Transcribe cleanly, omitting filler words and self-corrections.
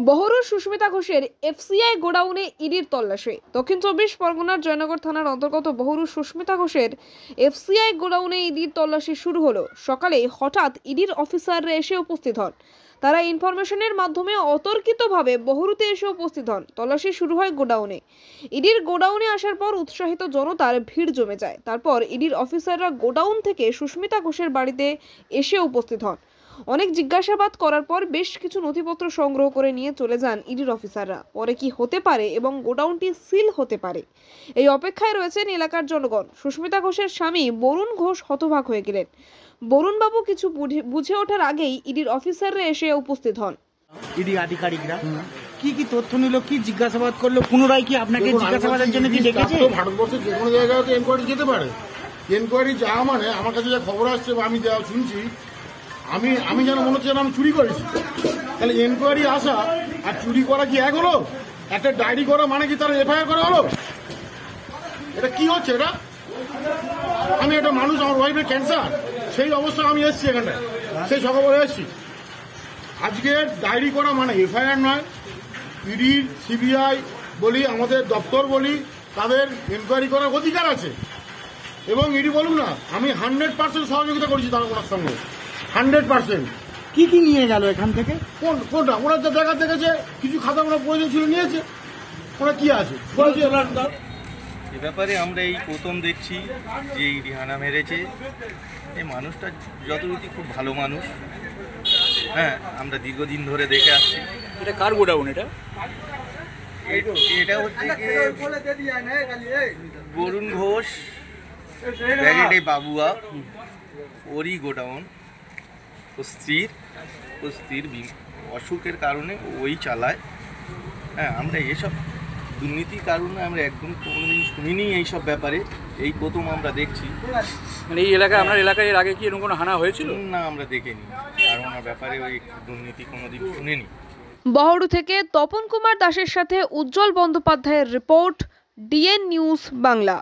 বহরুর সুস্মিতা ঘোষের এফসিআই গোডাউনে ইডির তল্লাশি। দক্ষিণ চব্বিশ পরগনার জয়নগর থানার অন্তর্গত বহরুর সুস্মিতা ঘোষের এফসিআই গোডাউনে ইডির তল্লাশি শুরু হলো। সকালে হঠাৎ ইডির অফিসাররা এসে উপস্থিত হন। তারা ইনফরমেশনের মাধ্যমে অতর্কিতভাবে বহরুতে এসে উপস্থিত হন। তল্লাশি শুরু হয় গোডাউনে। ইডির গোডাউনে আসার পর উৎসাহিত জনতার ভিড় জমে যায়। তারপর ইডির অফিসাররা গোডাউন থেকে সুস্মিতা ঘোষের বাড়িতে এসে উপস্থিত হন। অনেক জিজ্ঞাসাবাদ করার পর বেশ কিছু নথিপত্র সংগ্রহ করে নিয়ে চলে যান ইডির অফিসাররা। পরে কি হতে পারে এবং গোডাউনটি সিল হতে পারে, এই অপেক্ষায় রয়েছেন এলাকার জনগণ। সুস্মিতা ঘোষের স্বামী বরুণ ঘোষ হতবাক হয়ে গেলেন। বরুণবাবু কিছু বুঝে ওঠার আগেই ইডির অফিসাররা এসে উপস্থিত হন। ইডি আধিকারিকরা কি কি তথ্য নিল, কি জিজ্ঞাসাবাদ করলো, পুনরায় কি আপনাকে জিজ্ঞাসাবাদের জন্য কি ডেকেছে? ভারতবর্ষের যে কোনো জায়গায় তো এনকোয়ারি যেতে পারে। এনকোয়ারি যাওয়া মানে আমার কাছে যা খবর আসছে বা আমি যা শুনছি, আমি যেন মনে হচ্ছে আমি চুরি করেছি। তাহলে এনকোয়ারি আসা আর চুরি করা কি এক হলো? একটা ডায়েরি করা মানে কি তার এফআইআর করা হলো? এটা কি হচ্ছে? এটা আমি একটা মানুষ, আমার ওয়াইফের ক্যান্সার, সেই অবস্থা আমি এসেছি এখানটায়, সেই সকালে এসেছি। আজকে ডায়েরি করা মানে এফআইআর নয়। ইডি, সিবিআই বলি, আমাদের দপ্তর বলি, তাদের এনকোয়ারি করার অধিকার আছে। এবং ইডি বলুন না, আমি 100% সহযোগিতা করেছি তার ওনার সঙ্গে, 100%। কি কি নিয়ে গেল এখান থেকে? কোনটা ওরা যা দেখা দেখেছে, কিছু খাতা ওনার প্রয়োজন ছিল নিয়েছে। ওরা কি আছে এ ব্যাপারে আমরা এই প্রথম দেখছি যে ইডি হানা মেরেছে। এই মানুষটা যথারীতি খুব ভালো মানুষ। হ্যাঁ, আমরা দীর্ঘদিন ধরে দেখে আসছি। এটা কার গোডাউন? এটা এটা হচ্ছে বরুণ ঘোষ ব্যাগেটে বাবুয়া, ওরই গোডাউন। ও স্ত্রীর অসুখের কারণে ওই চালায়। হ্যাঁ, আমরা এসব দুর্নীতির কারণে আমরা একদম কোনোদিন শুনিনি এইসব ব্যাপারে, এই প্রথম আমরা দেখছি। মানে এই এলাকায়, আপনার এলাকায় এর আগে কি এরকম কোনো হানা হয়েছিল? না, আমরা দেখিনি, আর ওনার ব্যাপারে ওই দুর্নীতি কোনোদিন শুনিনি। বহরু থেকে তপন কুমার দাসের সাথে উজ্জ্বল বন্দ্যোপাধ্যায়ের রিপোর্ট, ডিএন নিউজ বাংলা।